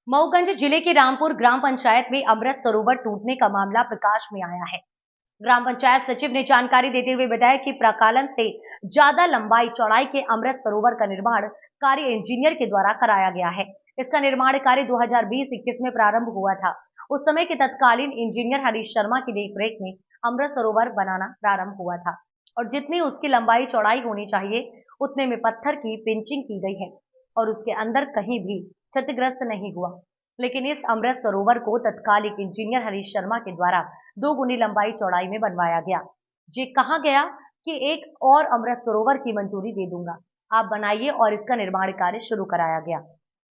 मऊगंज जिले के रामपुर ग्राम पंचायत में अमृत सरोवर टूटने का मामला प्रकाश में आया है। ग्राम पंचायत सचिव ने जानकारी देते हुए बताया कि प्रकालन से ज्यादा लंबाई चौड़ाई के अमृत सरोवर का निर्माण कार्य इंजीनियर के द्वारा कराया गया है। इसका निर्माण कार्य 2020-21 में प्रारंभ हुआ था। उस समय के तत्कालीन इंजीनियर हरीश शर्मा की देखरेख में अमृत सरोवर बनाना प्रारंभ हुआ था और जितनी उसकी लंबाई चौड़ाई होनी चाहिए उतने में पत्थर की पिंचिंग की गई है और उसके अंदर कहीं भी क्षतिग्रस्त नहीं हुआ। लेकिन इस अमृत सरोवर को तत्कालिक इंजीनियर हरीश शर्मा के द्वारा 2 गुनी लंबाई चौड़ाई में बनवाया गया। ये कहा गया कि एक और अमृत सरोवर की मंजूरी दे दूंगा, आप बनाइए, और इसका निर्माण कार्य शुरू कराया गया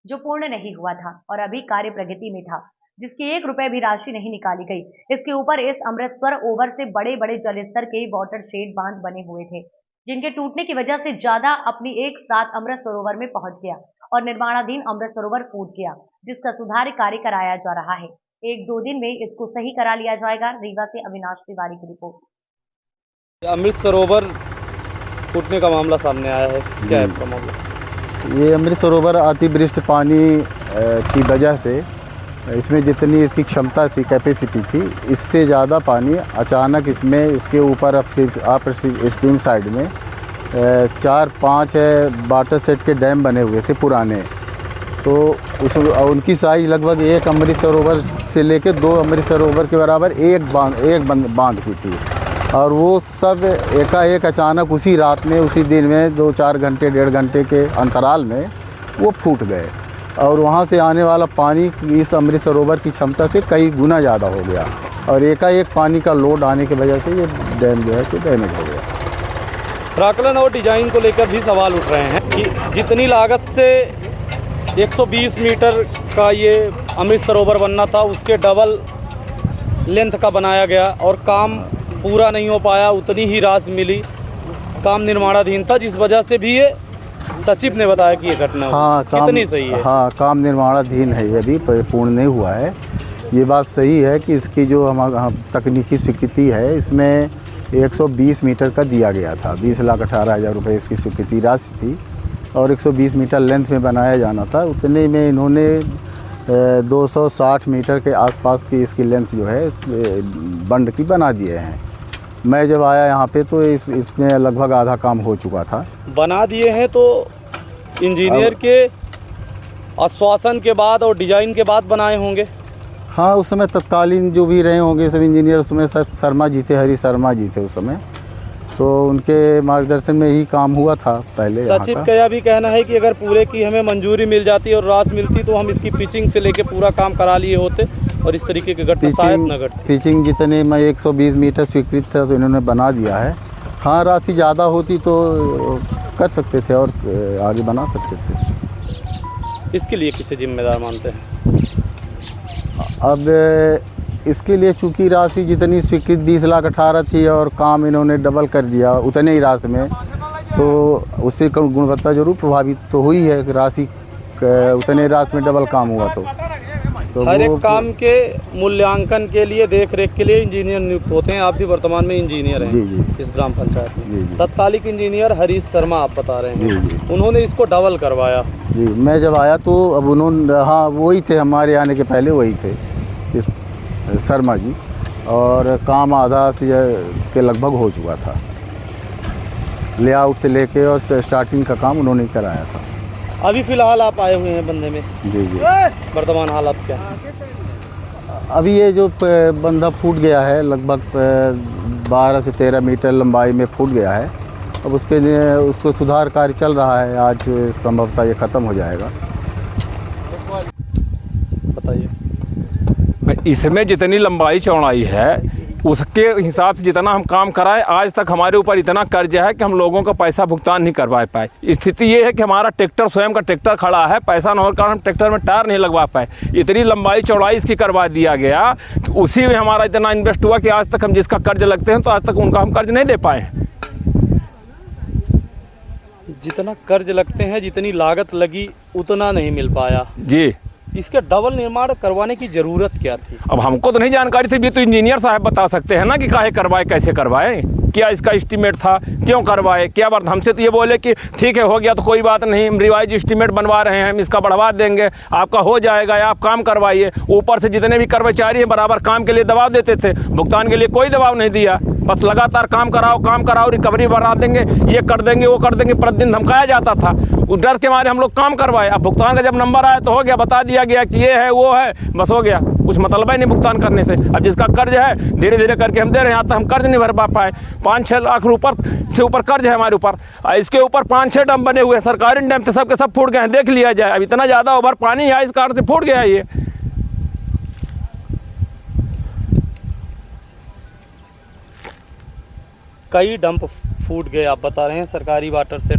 जो पूर्ण नहीं हुआ था और अभी कार्य प्रगति में था, जिसकी 1 रुपए भी राशि नहीं निकाली गई। इसके ऊपर इस अमृत सरोवर से बड़े बड़े जल स्तर के वाटर शेड बांध बने हुए थे, जिनके टूटने की वजह से ज्यादा अपनी एक साथ अमृत सरोवर में पहुंच गया और निर्माणाधीन अमृत सरोवर फूट गया, जिसका सुधार कार्य कराया जा रहा है। 1-2 दिन में इसको सही करा लिया जाएगा। रीवा से अविनाश तिवारी की रिपोर्ट। अमृत सरोवर फूटने का मामला सामने आया है, क्या है इसका मामला? ये अमृत सरोवर अतिवृष्टि पानी की वजह से इसमें जितनी इसकी क्षमता थी, कैपेसिटी थी, इससे ज़्यादा पानी अचानक इसमें इसके ऊपर अपर स्ट्रीम साइड में 4-5 वाटर सेट के डैम बने हुए थे पुराने। तो उनकी साइज लगभग एक अमृत सरोवर से लेकर 2 अमृत सरोवर के बराबर एक बांध की थी और वो सब एकाएक अचानक उसी रात में, उसी दिन में 2-4 घंटे 1.5 घंटे के अंतराल में वो फूट गए और वहाँ से आने वाला पानी इस अमृत सरोवर की क्षमता से कई गुना ज़्यादा हो गया और एकाएक पानी का लोड आने की वजह से ये डैम जो है तो डैमेज हो गया। प्राकलन और डिजाइन को लेकर भी सवाल उठ रहे हैं कि जितनी लागत से 120 मीटर का ये अमृत सरोवर बनना था उसके डबल लेंथ का बनाया गया और काम पूरा नहीं हो पाया, उतनी ही राशि मिली, काम निर्माणाधीन था, जिस वजह से भी ये सचिव ने बताया कि ये घटना कितनी सही है? हाँ, काम निर्माणाधीन है, ये अभी पूर्ण नहीं हुआ है। ये बात सही है कि इसकी जो हमारा तकनीकी स्वीकृति है इसमें 120 मीटर का दिया गया था। 20,18,000 रुपये इसकी स्वीकृति राशि थी और 120 मीटर लेंथ में बनाया जाना था। उतने में इन्होंने 260 मीटर के आसपास की इसकी लेंथ जो है बंड की बना दिए हैं। मैं जब आया यहाँ पे तो इसमें लगभग आधा काम हो चुका था। बना दिए हैं तो इंजीनियर के आश्वासन के बाद और डिजाइन के बाद बनाए होंगे? हाँ, उस समय तत्कालीन जो भी रहे होंगे सब इंजीनियर, उसमें शर्मा जी थे, हरीश शर्मा जी थे उस समय, तो उनके मार्गदर्शन में ही काम हुआ था पहले। सचिव का यह भी कहना है कि अगर पूरे की हमें मंजूरी मिल जाती और राशि मिलती तो हम इसकी पिचिंग से लेके पूरा काम करा लिए होते और इस तरीके की घटना शायद न घटती। पिचिंग जितने में 120 मीटर स्वीकृत था तो इन्होंने बना दिया है। हाँ, राशि ज़्यादा होती तो कर सकते थे और आगे बना सकते थे। इसके लिए किसे जिम्मेदार मानते हैं? अब इसके लिए चूँकि राशि जितनी स्वीकृत 20,18,000 थी और काम इन्होंने डबल कर दिया उतने ही राशि में, तो उससे गुणवत्ता जरूर प्रभावित तो हुई है। राशि उतने राशि में डबल काम हुआ तो हर एक काम के मूल्यांकन के लिए, देख रेख के लिए इंजीनियर नियुक्त होते हैं। आप भी वर्तमान में इंजीनियर हैं? जी। इस ग्राम पंचायत में? जी। तत्कालिक इंजीनियर हरीश शर्मा आप बता रहे हैं? जी। उन्होंने इसको डबल करवाया? जी, मैं जब आया तो अब उन्होंने, हाँ वही थे, हमारे आने के पहले वही थे इस शर्मा जी, और काम आधा से के लगभग हो चुका था। लेआउट से लेके और स्टार्टिंग का काम उन्होंने कराया था। अभी फ़िलहाल आप आए हुए हैं बंदे में? जी। वर्तमान हालात क्या है? अभी ये जो बंधा फूट गया है लगभग 12 से 13 मीटर लंबाई में फूट गया है। अब उसको सुधार कार्य चल रहा है। आज संभवतः ये ख़त्म हो जाएगा। बताइए। इसमें जितनी लंबाई चौड़ाई है उसके हिसाब से जितना हम काम कराए, आज तक हमारे ऊपर इतना कर्ज है कि हम लोगों का पैसा भुगतान नहीं करवा पाए। स्थिति ये है कि हमारा ट्रैक्टर, स्वयं का ट्रैक्टर खड़ा है, पैसा न होने के कारण हम ट्रैक्टर में टायर नहीं लगवा पाए। इतनी लंबाई चौड़ाई इसकी करवा दिया गया कि उसी में हमारा इतना इन्वेस्ट हुआ कि आज तक हम जिसका कर्ज लगते हैं तो आज तक उनका हम कर्ज नहीं दे पाए। जितना कर्ज लगते हैं, जितनी लागत लगी, उतना नहीं मिल पाया। जी। इसका डबल निर्माण करवाने की ज़रूरत क्या थी? अब हमको तो नहीं जानकारी थी, भी तो इंजीनियर साहब बता सकते हैं ना कि काहे करवाए, कैसे करवाए। क्या इसका एस्टीमेट था, क्यों करवाए, क्या बात। हमसे तो ये बोले कि ठीक है हो गया तो कोई बात नहीं, हम रिवाइज एस्टीमेट बनवा रहे हैं, हम इसका बढ़वा देंगे, आपका हो जाएगा, आप काम करवाइए। ऊपर से जितने भी कर्मचारी हैं बराबर काम के लिए दबाव देते थे, भुगतान के लिए कोई दबाव नहीं दिया। बस लगातार काम कराओ, रिकवरी बढ़ा देंगे, ये कर देंगे, वो कर देंगे, प्रतिदिन धमकाया जाता था। उस डर के मारे हम लोग काम करवाए। अब भुगतान का जब नंबर आया तो हो गया, बता दिया गया कि ये है वो है, बस हो गया, कुछ मतलब ही नहीं भुगतान करने से। अब जिसका कर्ज है धीरे धीरे करके हम दे रहे हैं, यहाँ तक हम कर्ज नहीं भर पाए। 5-6 लाख रुपये से ऊपर कर्ज है हमारे ऊपर। इसके ऊपर 5-6 डैम बने हुए हैं, सरकारी डैम थे, सबके सब फूट गए हैं, देख लिया जाए। अब इतना ज़्यादा ओवर पानी है, इस कारण से फूट गया है ये। कई डंप फूट गए, आप बता रहे हैं सरकारी वाटर से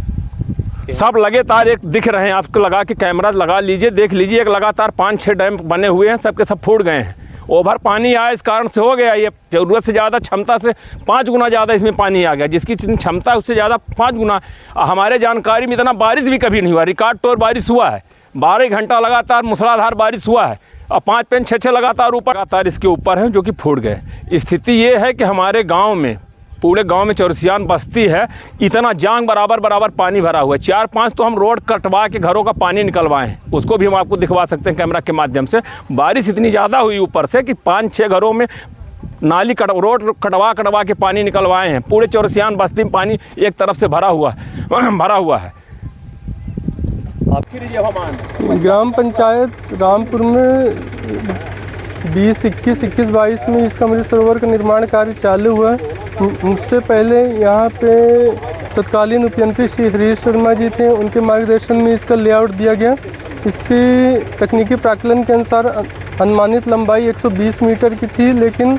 सब लगातार एक दिख रहे हैं, आपको लगा के कैमरा लगा लीजिए, देख लीजिए, एक लगातार 5-6 डैम बने हुए हैं, सबके सब फूट गए हैं। ओवर पानी आया, इस कारण से हो गया ये। ज़रूरत से ज़्यादा, क्षमता से 5 गुना ज़्यादा इसमें पानी आ गया, जिसकी क्षमता है उससे ज़्यादा 5 गुना। हमारे जानकारी में इतना बारिश भी कभी नहीं हुआ, रिकॉर्ड तोड़ बारिश हुआ है। 12 घंटा लगातार मूसलाधार बारिश हुआ है और 5 6 लगातार लगातार इसके ऊपर हैं जो कि फूट गए। स्थिति ये है कि हमारे गाँव में, पूरे गांव में चौरसियान बस्ती है, इतना जांग बराबर पानी भरा हुआ है। 4-5 तो हम रोड कटवा के घरों का पानी निकलवाए हैं, उसको भी हम आपको दिखवा सकते हैं कैमरा के माध्यम से। बारिश इतनी ज़्यादा हुई ऊपर से कि 5-6 घरों में नाली रोड कटवा के पानी निकलवाए हैं। पूरे चौरसियान बस्ती में पानी एक तरफ से भरा हुआ है। ग्राम पंचायत रामपुर में 2021-22 में इसका अमृत सरोवर का निर्माण कार्य चालू हुआ। मुझसे पहले यहाँ पे तत्कालीन उपयंत्री श्री हरीश शर्मा जी थे, उनके मार्गदर्शन में इसका लेआउट दिया गया। इसकी तकनीकी प्राक्कलन के अनुसार अनुमानित लंबाई 120 मीटर की थी, लेकिन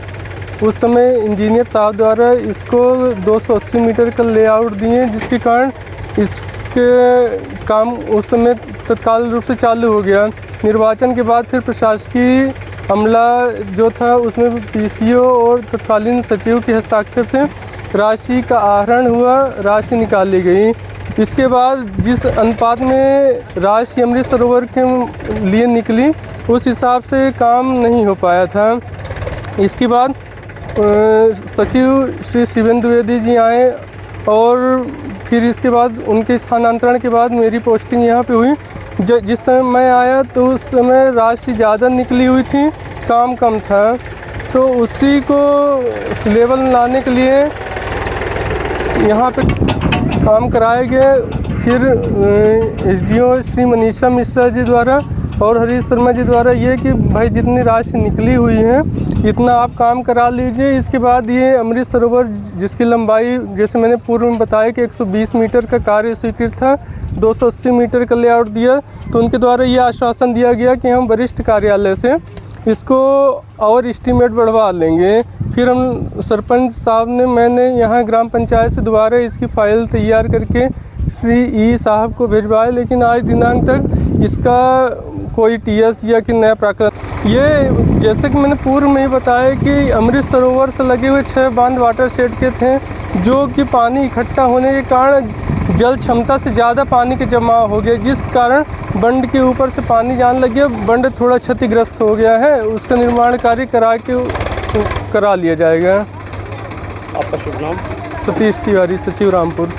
उस समय इंजीनियर साहब द्वारा इसको 280 मीटर का लेआउट दिए, जिसके कारण इसके काम उस समय तत्काल रूप से चालू हो गया। निर्वाचन के बाद फिर प्रशासकीय अमला जो था उसमें पीसीओ और तत्कालीन सचिव के हस्ताक्षर से राशि का आहरण हुआ, राशि निकाली गई। इसके बाद जिस अनुपात में राशि अमृत सरोवर के लिए निकली, उस हिसाब से काम नहीं हो पाया था। इसके बाद सचिव श्री शिवेंद्र द्विवेदी जी आए और फिर इसके बाद उनके स्थानांतरण के बाद मेरी पोस्टिंग यहाँ पे हुई। जिस समय मैं आया तो उस समय राशि ज़्यादा निकली हुई थी, काम कम था, तो उसी को लेवल लाने के लिए यहाँ पे काम कराए गए। फिर एसडीओ श्री मनीषा मिश्रा जी द्वारा और हरीश शर्मा जी द्वारा ये कि भाई जितनी राशि निकली हुई है इतना आप काम करा लीजिए। इसके बाद ये अमृत सरोवर जिसकी लंबाई जैसे मैंने पूर्व में बताया कि 120 मीटर का कार्य स्वीकृत था, 280 मीटर का लेआउट दिया, तो उनके द्वारा ये आश्वासन दिया गया कि हम वरिष्ठ कार्यालय से इसको और एस्टीमेट बढ़वा लेंगे। फिर हम सरपंच साहब ने, मैंने यहाँ ग्राम पंचायत से दोबारा इसकी फ़ाइल तैयार करके श्री ई साहब को भिजवाया, लेकिन आज दिनांक तक इसका कोई टीएस या कि नया प्राक्कलन। ये जैसे कि मैंने पूर्व में ही बताया कि अमृत सरोवर से लगे हुए 6 बांध वाटर शेड के थे, जो कि पानी इकट्ठा होने के कारण जल क्षमता से ज़्यादा पानी के जमाव हो गया, जिस कारण बंड के ऊपर से पानी जाने लग गया। बंड थोड़ा क्षतिग्रस्त हो गया है, उसका निर्माण कार्य करा लिया जाएगा। आपका शुभ नाम? सतीश तिवारी, सचिव रामपुर।